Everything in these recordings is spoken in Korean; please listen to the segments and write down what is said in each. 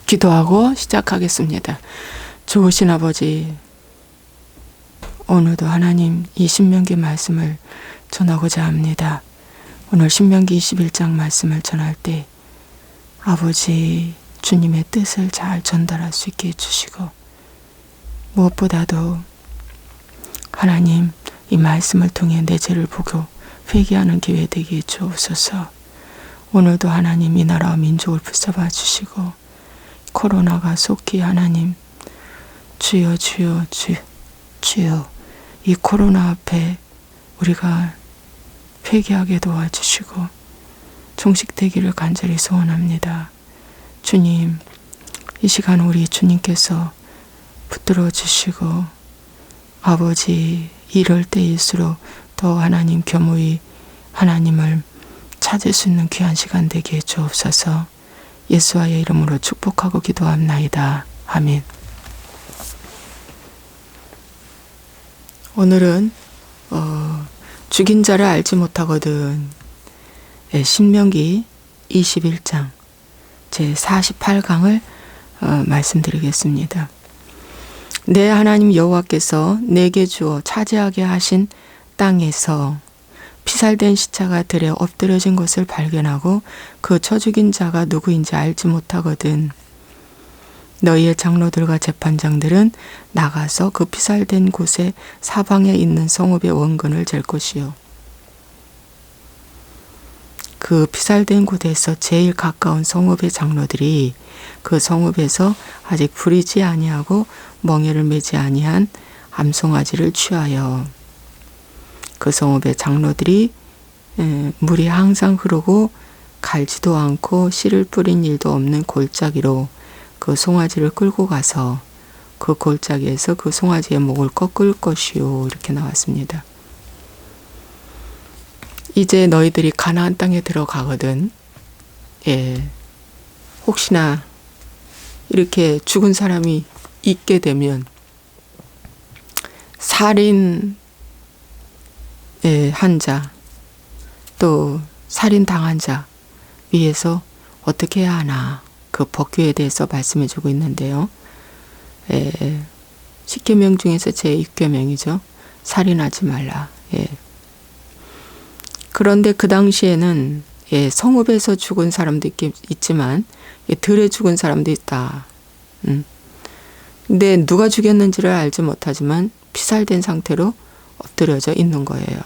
기도하고 시작하겠습니다. 좋으신 아버지, 오늘도 하나님 이 신명기 말씀을 전하고자 합니다. 오늘 신명기 21장 말씀을 전할 때 아버지 주님의 뜻을 잘 전달할 수 있게 해주시고, 무엇보다도 하나님 이 말씀을 통해 내 죄를 보고 회개하는 기회 되게 해주옵소서. 오늘도 하나님 이 나라와 민족을 붙잡아 주시고, 코로나가 속히 하나님 주여 이 코로나 앞에 우리가 회개하게 도와주시고 종식되기를 간절히 소원합니다. 주님, 이 시간 우리 주님께서 붙들어 주시고 아버지, 이럴 때일수록 더 하나님 겸허히 하나님을 찾을 수 있는 귀한 시간 되게 해주옵소서. 예수와의 이름으로 축복하고 기도합나이다. 아멘. 오늘은 죽인 자를 알지 못하거든, 신명기 21장 제 48강을 말씀드리겠습니다. 내 하나님 여호와께서 내게 주어 차지하게 하신 땅에서 피살된 시체가 들에 엎드려진 것을 발견하고 그 쳐 죽인 자가 누구인지 알지 못하거든. 너희의 장로들과 재판장들은 나가서 그 피살된 곳의 사방에 있는 성읍의 원근을 잴 것이요. 그 피살된 곳에서 제일 가까운 성읍의 장로들이 그 성읍에서 아직 부리지 아니하고 멍에를 매지 아니한 암송아지를 취하여 그 성읍의 장로들이 물이 항상 흐르고 갈지도 않고 씨를 뿌린 일도 없는 골짜기로 그 송아지를 끌고 가서 그 골짜기에서 그 송아지의 목을 꺾을 것이요. 이렇게 나왔습니다. 이제 너희들이 가나안 땅에 들어가거든. 혹시나 이렇게 죽은 사람이 있게 되면 살인 한 자, 또 살인 당한 자 위해서 어떻게 해야 하나, 그 법규에 대해서 말씀해 주고 있는데요. 10계명 중에서 제6계명이죠. 살인하지 말라. 그런데 그 당시에는 성읍에서 죽은 사람도 있지만 들에 죽은 사람도 있다. 근데 누가 죽였는지를 알지 못하지만 피살된 상태로 엎드려져 있는 거예요.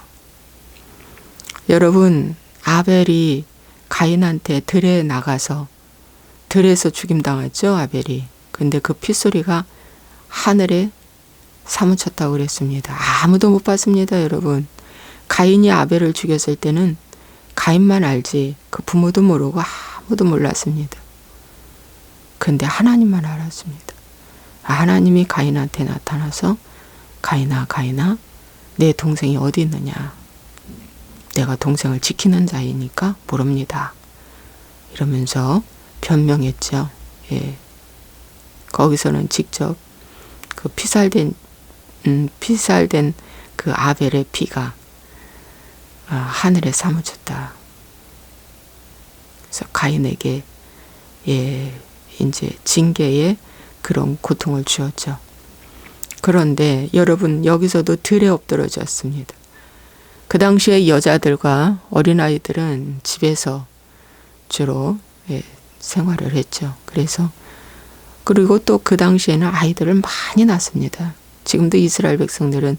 여러분, 아벨이 가인한테 들에 나가서 들에서 죽임당했죠, 아벨이. 근데 그 핏소리가 하늘에 사무쳤다고 그랬습니다. 아무도 못 봤습니다, 여러분. 가인이 아벨을 죽였을 때는 가인만 알지 그 부모도 모르고 아무도 몰랐습니다. 근데 하나님만 알았습니다. 하나님이 가인한테 나타나서 가인아, 내 동생이 어디 있느냐. 내가 동생을 지키는 자이니까 모릅니다. 이러면서 변명했죠. 거기서는 직접 그 피살된 그 아벨의 피가 하늘에 사무쳤다. 그래서 가인에게 이제 징계의 그런 고통을 주었죠. 그런데 여러분, 여기서도 들에 엎드러졌습니다. 그 당시에 여자들과 어린아이들은 집에서 주로 생활을 했죠. 그리고 또 그 당시에는 아이들을 많이 낳습니다. 지금도 이스라엘 백성들은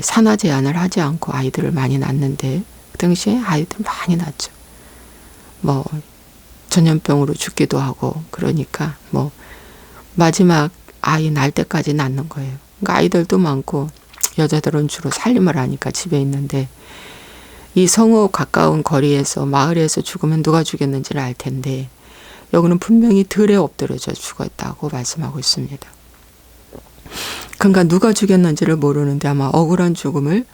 산하 제한을 하지 않고 아이들을 많이 낳는데 그 당시에 아이들 많이 낳죠. 전염병으로 죽기도 하고, 그러니까 마지막 아이 낳을 때까지 낳는 거예요. 그러니까 아이들도 많고 여자들은 주로 살림을 하니까 집에 있는데, 이 성읍 가까운 거리에서 마을에서 죽으면 누가 죽였는지를 알 텐데 여기는 분명히 들에 엎드려져 죽었다고 말씀하고 있습니다. 그러니까 누가 죽였는지를 모르는데 아마 억울한 죽음을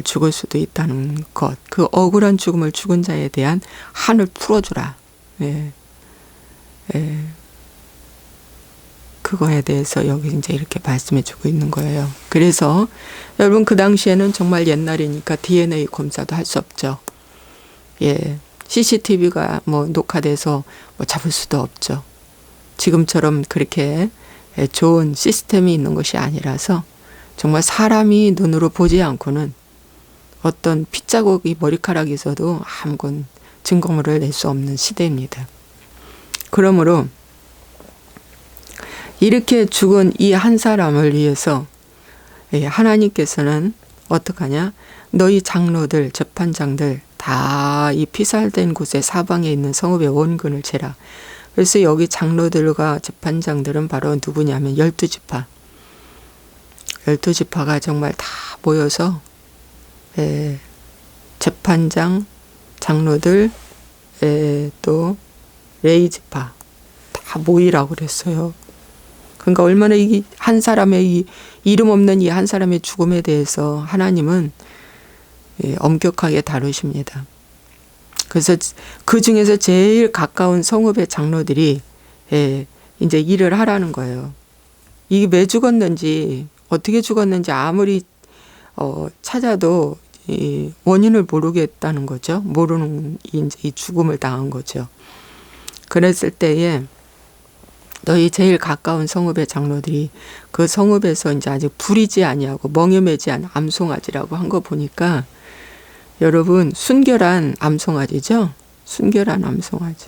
죽을 수도 있다는 것. 그 억울한 죽음을 죽은 자에 대한 한을 풀어주라. 그거에 대해서 여기 이제 이렇게 말씀해 주고 있는 거예요. 그래서 여러분, 그 당시에는 정말 옛날이니까 DNA 검사도 할 수 없죠. CCTV가 녹화돼서 잡을 수도 없죠. 지금처럼 그렇게 좋은 시스템이 있는 것이 아니라서 정말 사람이 눈으로 보지 않고는 어떤 핏자국이 머리카락에 있어도 아무건 증거물을 낼 수 없는 시대입니다. 그러므로 이렇게 죽은 이 한 사람을 위해서 하나님께서는 어떡하냐? 너희 장로들, 재판장들 다 이 피살된 곳에 사방에 있는 성읍의 원근을 재라. 그래서 여기 장로들과 재판장들은 바로 누구냐면 12지파. 12지파가 정말 다 모여서 재판장, 장로들, 또 레위지파 다 모이라고 그랬어요. 그러니까 얼마나 이 한 사람의 이 이름 없는 이 한 사람의 죽음에 대해서 하나님은 엄격하게 다루십니다. 그래서 그 중에서 제일 가까운 성읍의 장로들이 이제 일을 하라는 거예요. 이게 왜 죽었는지 어떻게 죽었는지 아무리 찾아도 이 원인을 모르겠다는 거죠. 모르는 이제 이 죽음을 당한 거죠. 그랬을 때에 너희 제일 가까운 성읍의 장로들이 그 성읍에서 이제 아직 부리지 아니하고 멍에매지 않은 암송아지라고 한 거 보니까 여러분 순결한 암송아지죠? 순결한 암송아지.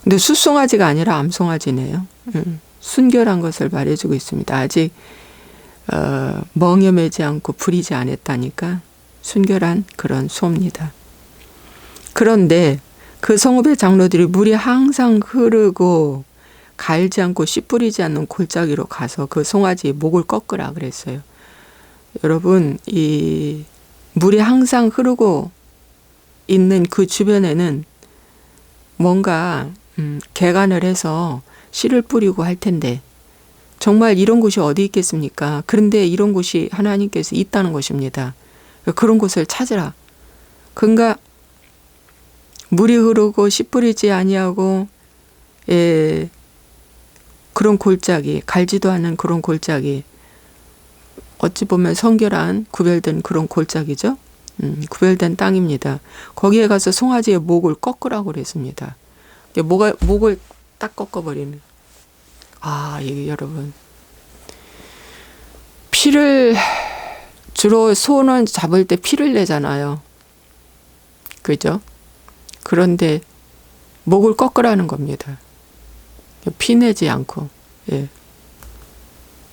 근데 숫송아지가 아니라 암송아지네요. 순결한 것을 말해주고 있습니다. 아직 멍에매지 않고 부리지 않았다니까 순결한 그런 소입니다. 그런데 그 성읍의 장로들이 물이 항상 흐르고 갈지 않고 씨 뿌리지 않는 골짜기로 가서 그 송아지의 목을 꺾으라 그랬어요. 여러분 이 물이 항상 흐르고 있는 그 주변에는 뭔가 개간을 해서 씨를 뿌리고 할 텐데 정말 이런 곳이 어디 있겠습니까? 그런데 이런 곳이 하나님께서 있다는 것입니다. 그런 곳을 찾으라. 그러니까 물이 흐르고 씨 뿌리지 아니하고 그런 골짜기, 갈지도 않은 그런 골짜기, 어찌 보면 성결한 구별된 그런 골짜기죠. 구별된 땅입니다. 거기에 가서 송아지의 목을 꺾으라고 그랬습니다. 목을 딱 꺾어버리는. 이게 여러분 피를 주로 소는 잡을 때 피를 내잖아요. 그죠? 그런데 목을 꺾으라는 겁니다. 피 내지 않고.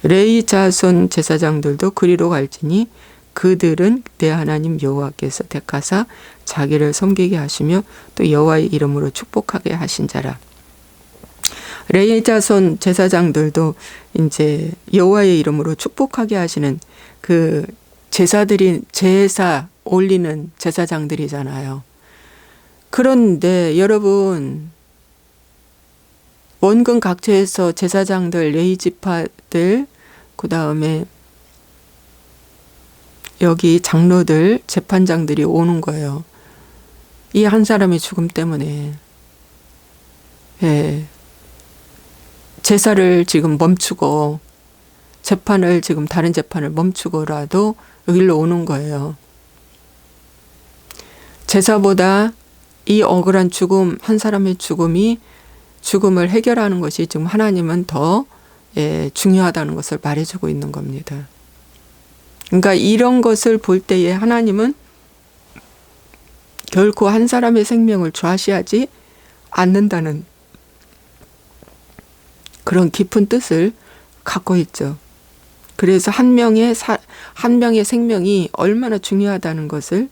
레위 자손 제사장들도 그리로 갈지니 그들은 내 하나님 여호와께서 택하사 자기를 섬기게 하시며 또 여호와의 이름으로 축복하게 하신 자라. 레위 자손 제사장들도 이제 여호와의 이름으로 축복하게 하시는 그 제사들이 제사 올리는 제사장들이잖아요. 그런데 여러분 원근 각처에서 제사장들, 레위지파들, 그 다음에 여기 장로들, 재판장들이 오는 거예요. 이 한 사람의 죽음 때문에. 제사를 지금 멈추고 재판을 지금 다른 재판을 멈추고라도 여기로 오는 거예요. 제사보다 이 억울한 죽음, 한 사람의 죽음을 해결하는 것이 지금 하나님은 더 중요하다는 것을 말해주고 있는 겁니다. 그러니까 이런 것을 볼 때에 하나님은 결코 한 사람의 생명을 좌시하지 않는다는 그런 깊은 뜻을 갖고 있죠. 그래서 한 명의 생명이 얼마나 중요하다는 것을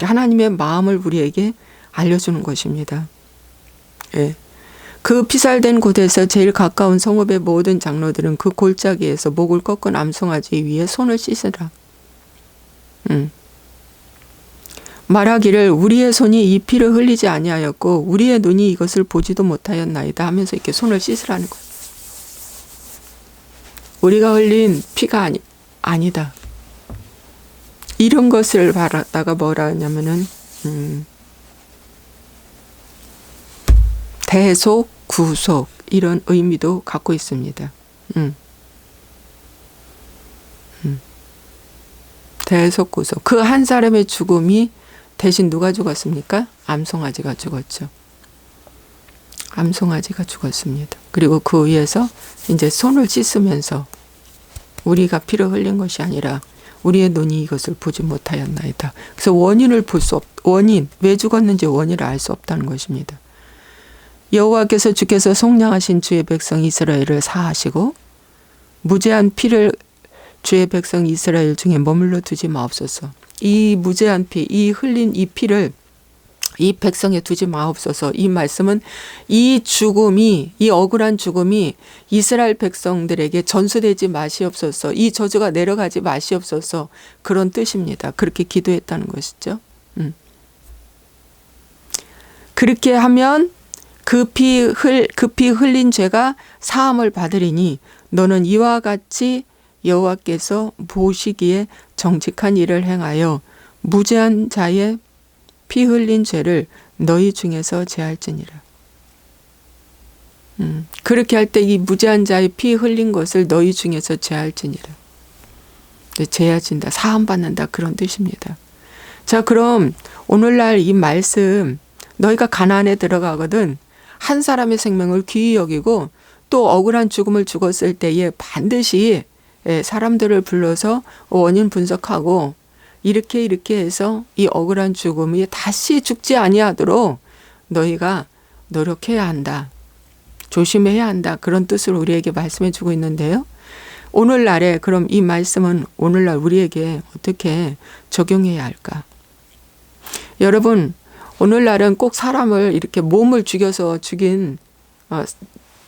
하나님의 마음을 우리에게 알려주는 것입니다. 그 피살된 곳에서 제일 가까운 성읍의 모든 장로들은 그 골짜기에서 목을 꺾은 암송아지 위에 손을 씻으라. 말하기를 우리의 손이 이 피를 흘리지 아니하였고 우리의 눈이 이것을 보지도 못하였나이다 하면서 이렇게 손을 씻으라는 거예요. 우리가 흘린 피가 아니다. 이런 것을 바라다가 뭐라 하냐면은 대속, 구속 이런 의미도 갖고 있습니다. 대속, 구속. 그 한 사람의 죽음이 대신 누가 죽었습니까? 암송아지가 죽었죠. 암송아지가 죽었습니다. 그리고 그 위에서 이제 손을 씻으면서 우리가 피를 흘린 것이 아니라 우리의 눈이 이것을 보지 못하였나이다. 그래서 원인을 볼 수 원인, 왜 죽었는지 원인을 알 수 없다는 것입니다. 여호와께서 주께서 속량하신 주의 백성 이스라엘을 사하시고 무죄한 피를 주의 백성 이스라엘 중에 머물러 두지 마옵소서. 이 무죄한 피, 이 흘린 이 피를 이 백성에 두지 마옵소서. 이 말씀은 이 죽음이, 이 억울한 죽음이 이스라엘 백성들에게 전수되지 마시옵소서. 이 저주가 내려가지 마시옵소서. 그런 뜻입니다. 그렇게 기도했다는 것이죠. 그렇게 하면 그 피 흘린 죄가 사함을 받으리니 너는 이와 같이 여호와께서 보시기에 정직한 일을 행하여 무죄한 자의 피 흘린 죄를 너희 중에서 제할지니라. 그렇게 할 때 이 무죄한 자의 피 흘린 것을 너희 중에서 제할지니라. 제해진다, 사함받는다, 그런 뜻입니다. 자, 그럼 오늘날 이 말씀, 너희가 가나안에 들어가거든 한 사람의 생명을 귀히 여기고 또 억울한 죽음을 죽었을 때에 반드시 사람들을 불러서 원인 분석하고 이렇게 해서 이 억울한 죽음이 다시 죽지 아니하도록 너희가 노력해야 한다. 조심해야 한다. 그런 뜻으로 우리에게 말씀해 주고 있는데요. 오늘날에 그럼 이 말씀은 오늘날 우리에게 어떻게 적용해야 할까? 여러분, 오늘날은 꼭 사람을 이렇게 몸을 죽여서 죽인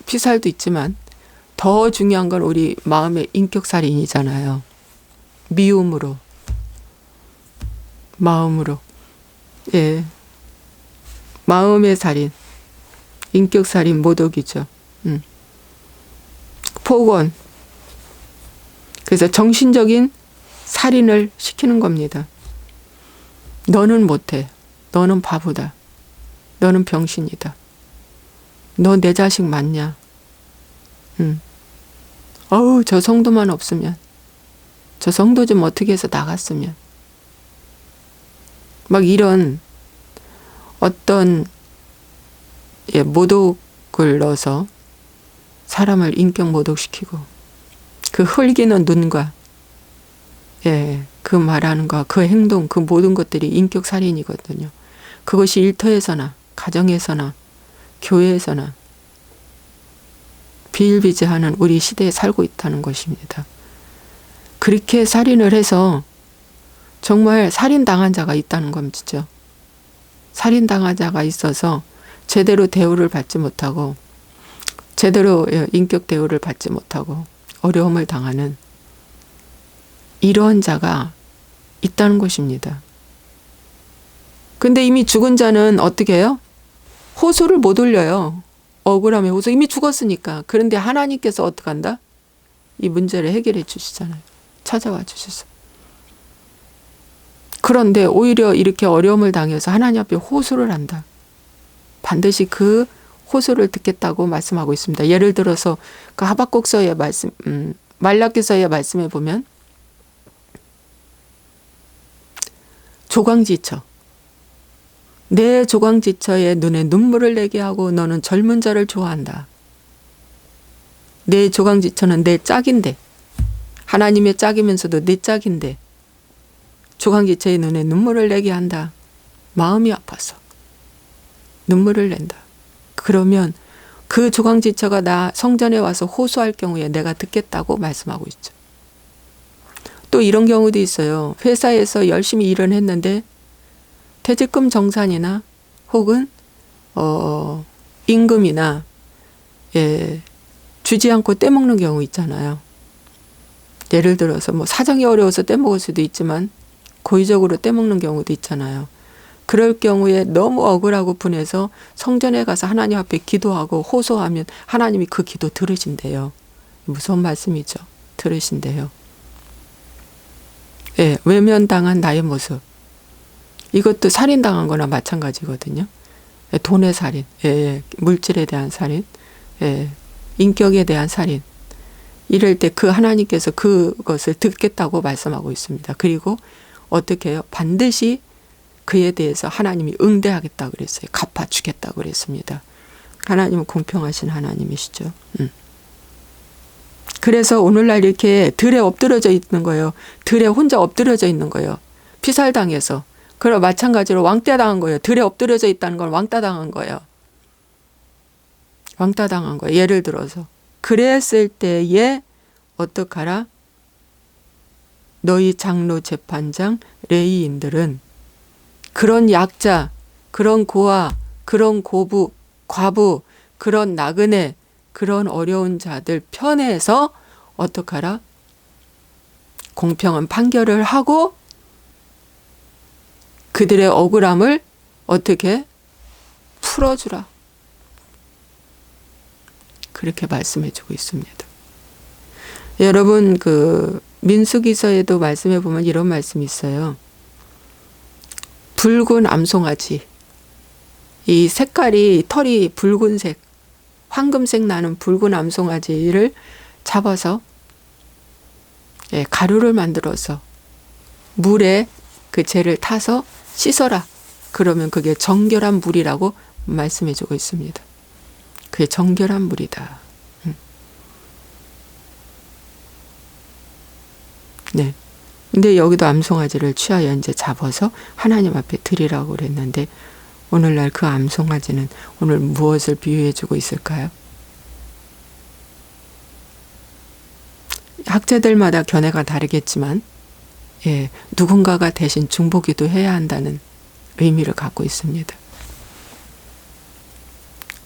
피살도 있지만 더 중요한 건 우리 마음의 인격살인이잖아요. 미움으로. 마음으로. 예. 마음의 살인. 인격살인 모독이죠. 폭언. 그래서 정신적인 살인을 시키는 겁니다. 너는 못해. 너는 바보다. 너는 병신이다. 너 내 자식 맞냐? 어우, 저 성도만 없으면. 저 성도 좀 어떻게 해서 나갔으면. 막 이런 어떤 모독을 넣어서 사람을 인격 모독시키고 그 흘기는 눈과 그 말하는 거, 그 행동, 그 모든 것들이 인격 살인이거든요. 그것이 일터에서나 가정에서나 교회에서나 비일비재하는 우리 시대에 살고 있다는 것입니다. 그렇게 살인을 해서 정말 살인당한 자가 있다는 겁니다. 살인당한 자가 있어서 제대로 대우를 받지 못하고 제대로 인격 대우를 받지 못하고 어려움을 당하는 이러한 자가 있다는 것입니다. 근데 이미 죽은 자는 어떻게 해요? 호소를 못 올려요. 억울함의 호소. 이미 죽었으니까. 그런데 하나님께서 어떻게 한다? 이 문제를 해결해 주시잖아요. 찾아와 주셔서. 그런데 오히려 이렇게 어려움을 당해서 하나님 앞에 호소를 한다. 반드시 그 호소를 듣겠다고 말씀하고 있습니다. 예를 들어서 그 하박국서의 말씀, 말라기서의 말씀에 보면 조광지처. 내 조광지처의 눈에 눈물을 내게 하고 너는 젊은 자를 좋아한다. 내 조광지처는 내 짝인데 하나님의 짝이면서도 내 짝인데 조광지처의 눈에 눈물을 내게 한다. 마음이 아파서 눈물을 낸다. 그러면 그 조광지처가 나 성전에 와서 호소할 경우에 내가 듣겠다고 말씀하고 있죠. 또 이런 경우도 있어요. 회사에서 열심히 일을 했는데 퇴직금 정산이나 혹은 임금이나 주지 않고 떼먹는 경우 있잖아요. 예를 들어서 뭐 사정이 어려워서 떼먹을 수도 있지만 고의적으로 떼먹는 경우도 있잖아요. 그럴 경우에 너무 억울하고 분해서 성전에 가서 하나님 앞에 기도하고 호소하면 하나님이 그 기도 들으신대요. 무서운 말씀이죠. 들으신대요. 외면당한 나의 모습. 이것도 살인당한 거나 마찬가지거든요. 돈의 살인, 물질에 대한 살인, 인격에 대한 살인. 이럴 때 그 하나님께서 그것을 듣겠다고 말씀하고 있습니다. 그리고 어떻게 해요? 반드시 그에 대해서 하나님이 응대하겠다고 그랬어요. 갚아주겠다고 그랬습니다. 하나님은 공평하신 하나님이시죠. 그래서 오늘날 이렇게 들에 엎드려져 있는 거예요. 들에 혼자 엎드려져 있는 거예요. 피살당해서. 그리고 마찬가지로 왕따 당한 거예요. 들에 엎드려져 있다는 건 왕따 당한 거예요. 왕따 당한 거예요. 예를 들어서. 그랬을 때에 어떡하라? 너희 장로 재판장 레위인들은 그런 약자, 그런 고아, 그런 고부, 과부, 그런 나그네, 그런 어려운 자들 편에서 어떡하라? 공평한 판결을 하고 그들의 억울함을 어떻게 풀어주라. 그렇게 말씀해주고 있습니다. 여러분 그 민수기서에도 말씀해 보면 이런 말씀이 있어요. 붉은 암송아지, 이 색깔이 털이 붉은색, 황금색 나는 붉은 암송아지를 잡아서 가루를 만들어서 물에 그 재를 타서 씻어라. 그러면 그게 정결한 물이라고 말씀해 주고 있습니다. 그게 정결한 물이다. 네. 근데 여기도 암송아지를 취하여 이제 잡아서 하나님 앞에 드리라고 그랬는데 오늘날 그 암송아지는 오늘 무엇을 비유해 주고 있을까요? 학자들마다 견해가 다르겠지만 누군가가 대신 중보기도 해야 한다는 의미를 갖고 있습니다.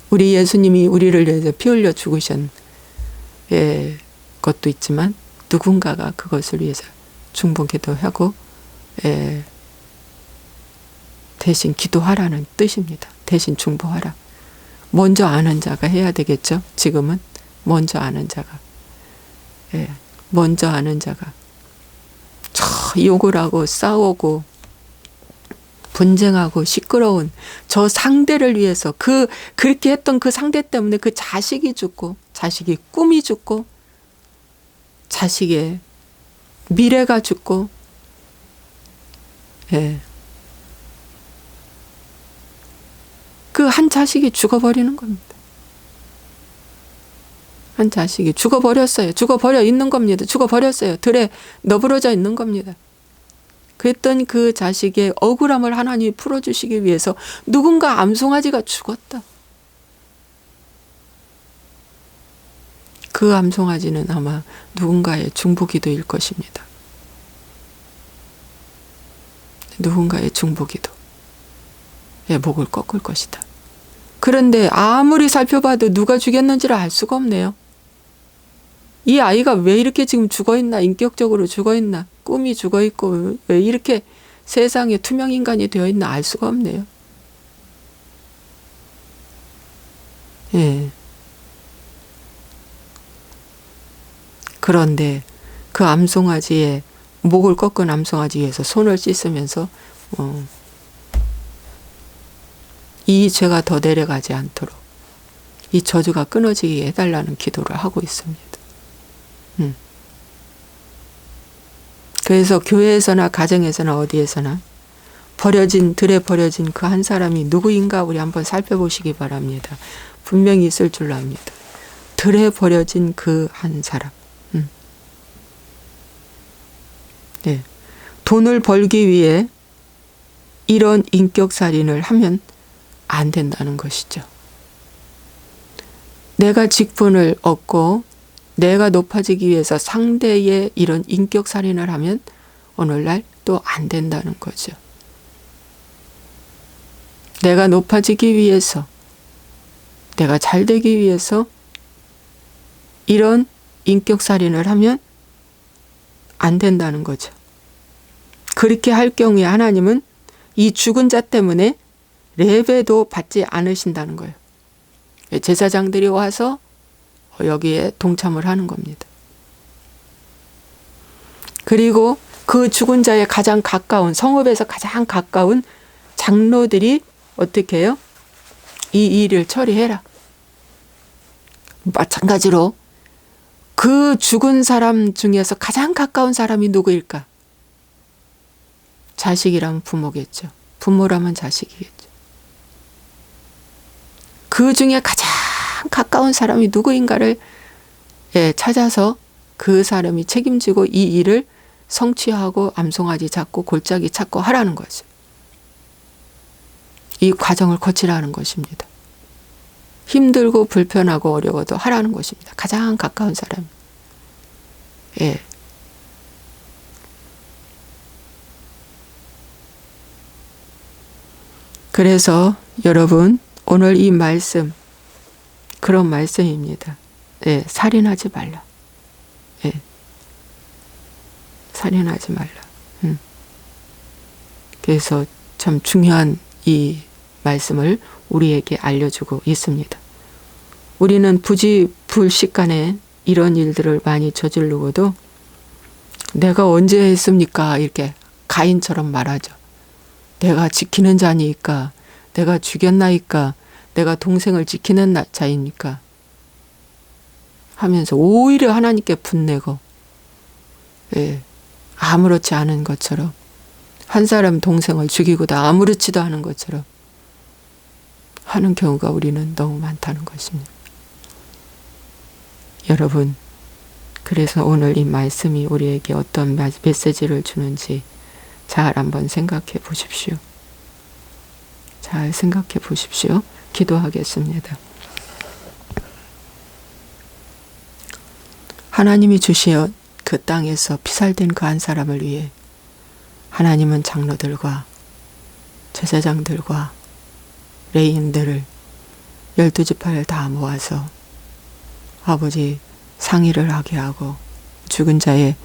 우리 예수님이 우리를 위해서 피 흘려 죽으신 것도 있지만 누군가가 그것을 위해서 중보기도 하고 대신 기도하라는 뜻입니다. 대신 중보하라. 먼저 아는 자가 해야 되겠죠. 지금은 먼저 아는 자가. 먼저 아는 자가. 욕을 하고 싸우고 분쟁하고 시끄러운 저 상대를 위해서 그렇게 했던 그 상대 때문에 그 자식이 죽고 자식이 꿈이 죽고 자식의 미래가 죽고 그 한 자식이 죽어버리는 겁니다. 한 자식이 죽어버렸어요. 죽어버려 있는 겁니다. 죽어버렸어요. 들에 너부러져 있는 겁니다. 그랬던 그 자식의 억울함을 하나님이 풀어주시기 위해서 누군가 암송아지가 죽었다. 그 암송아지는 아마 누군가의 중보기도일 것입니다. 누군가의 중보기도. 목을 꺾을 것이다. 그런데 아무리 살펴봐도 누가 죽였는지를 알 수가 없네요. 이 아이가 왜 이렇게 지금 죽어있나, 인격적으로 죽어있나, 꿈이 죽어있고 왜 이렇게 세상에 투명인간이 되어있나 알 수가 없네요. 그런데 그 암송아지의 목을 꺾은 암송아지 위에서 손을 씻으면서 이 죄가 더 내려가지 않도록 이 저주가 끊어지게 해달라는 기도를 하고 있습니다. 그래서 교회에서나 가정에서나 어디에서나 들에 버려진 그 한 사람이 누구인가 우리 한번 살펴보시기 바랍니다. 분명히 있을 줄로 압니다. 들에 버려진 그 한 사람. 돈을 벌기 위해 이런 인격살인을 하면 안 된다는 것이죠. 내가 직분을 얻고 내가 높아지기 위해서 상대의 이런 인격살인을 하면 오늘날 또 안 된다는 거죠. 내가 높아지기 위해서 내가 잘 되기 위해서 이런 인격살인을 하면 안 된다는 거죠. 그렇게 할 경우에 하나님은 이 죽은 자 때문에 레베도 받지 않으신다는 거예요. 제사장들이 와서 여기에 동참을 하는 겁니다. 그리고 그 죽은 자의 가장 가까운 성읍에서 가장 가까운 장로들이 어떻게 해요? 이 일을 처리해라. 마찬가지로 그 죽은 사람 중에서 가장 가까운 사람이 누구일까? 자식이라면 부모겠죠. 부모라면 자식이겠죠. 그 중에 가장 가까운 사람이 누구인가를 찾아서 그 사람이 책임지고 이 일을 성취하고 암송아지 잡고 골짜기 찾고 하라는 거죠. 이 과정을 거치라는 것입니다. 힘들고 불편하고 어려워도 하라는 것입니다. 가장 가까운 사람. 그래서 여러분 오늘 이 말씀 그런 말씀입니다. 살인하지 말라. 살인하지 말라. 그래서 참 중요한 이 말씀을 우리에게 알려주고 있습니다. 우리는 부지불식간에 이런 일들을 많이 저지르고도 내가 언제 했습니까? 이렇게 가인처럼 말하죠. 내가 지키는 자니까, 내가 죽였나이까, 내가 동생을 지키는 자이니까 하면서 오히려 하나님께 분내고 아무렇지 않은 것처럼 한 사람 동생을 죽이고도 아무렇지도 않은 것처럼 하는 경우가 우리는 너무 많다는 것입니다. 여러분, 그래서 오늘 이 말씀이 우리에게 어떤 메시지를 주는지 잘 한번 생각해 보십시오. 잘 생각해 보십시오. 기도하겠습니다. 하나님이 주시어 그 땅에서 피살된 그 한 사람을 위해 하나님은 장로들과 제사장들과 레위인들을 12지파를 다 모아서 아버지 상의를 하게 하고 죽은 자의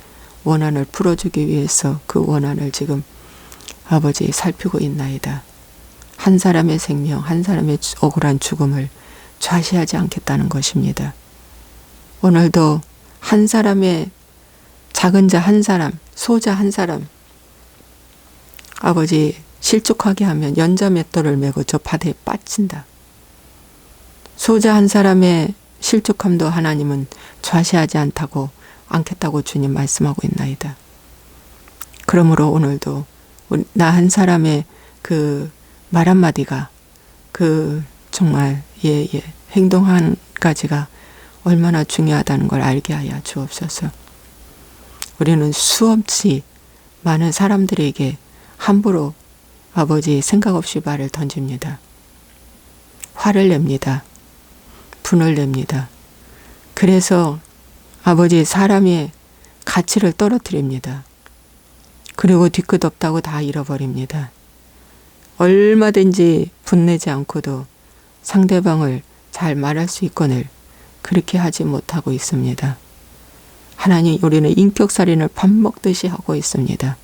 원한을 풀어주기 위해서 그 원한을 지금 아버지 살피고 있나이다. 한 사람의 생명, 한 사람의 억울한 죽음을 좌시하지 않겠다는 것입니다. 오늘도 한 사람의 작은 자 한 사람, 소자 한 사람 아버지 실족하게 하면 연자 맷돌을 메고 저 바다에 빠진다. 소자 한 사람의 실족함도 하나님은 좌시하지 않겠다고 주님 말씀하고 있나이다. 그러므로 오늘도 나 한 사람의 그 말 한마디가 그 정말 행동 한 가지가 얼마나 중요하다는 걸 알게 하여 주옵소서. 우리는 수없이 많은 사람들에게 함부로 아버지 생각 없이 말을 던집니다. 화를 냅니다. 분을 냅니다. 그래서 아버지 사람의 가치를 떨어뜨립니다. 그리고 뒤끝 없다고 다 잃어버립니다. 얼마든지 분내지 않고도 상대방을 잘 말할 수 있거늘 그렇게 하지 못하고 있습니다. 하나님, 우리는 인격살인을 밥 먹듯이 하고 있습니다.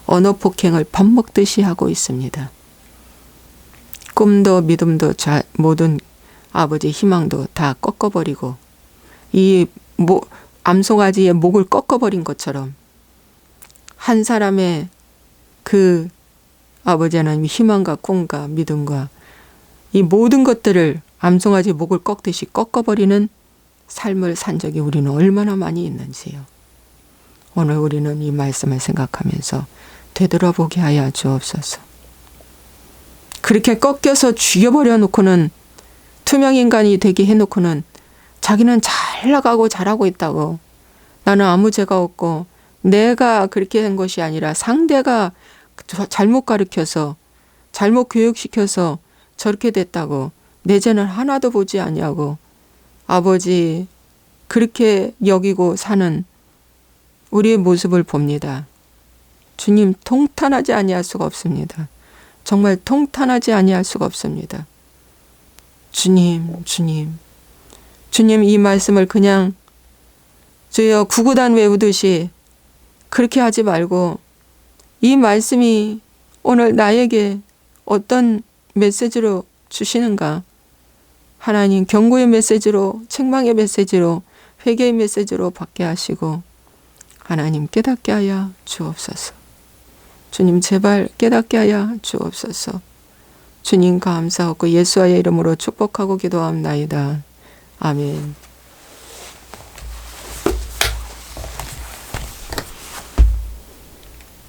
언어 폭행을 밥 먹듯이 하고 있습니다. 꿈도 믿음도 모든 아버지 희망도 다 꺾어버리고 이 암송아지의 목을 꺾어버린 것처럼 한 사람의 그 아버지 하나님 희망과 꿈과 믿음과 이 모든 것들을 암송아지 목을 꺾듯이 꺾어버리는 삶을 산 적이 우리는 얼마나 많이 있는지요. 오늘 우리는 이 말씀을 생각하면서 되돌아보게 하여 주옵소서. 그렇게 꺾여서 죽여버려 놓고는 투명인간이 되게 해놓고는 자기는 잘 나가고 잘하고 있다고, 나는 아무 죄가 없고 내가 그렇게 한 것이 아니라 상대가 잘못 가르쳐서 잘못 교육시켜서 저렇게 됐다고 내 죄는 하나도 보지 아니하고 아버지 그렇게 여기고 사는 우리의 모습을 봅니다. 주님, 통탄하지 아니할 수가 없습니다. 정말 통탄하지 아니할 수가 없습니다. 주님 이 말씀을 그냥 주여 구구단 외우듯이 그렇게 하지 말고 이 말씀이 오늘 나에게 어떤 메시지로 주시는가, 하나님 경고의 메시지로, 책망의 메시지로, 회개의 메시지로 받게 하시고 하나님 깨닫게 하여 주옵소서. 주님 제발 깨닫게 하여 주옵소서. 주님 감사하고 예수와의 이름으로 축복하고 기도합나이다. 아멘.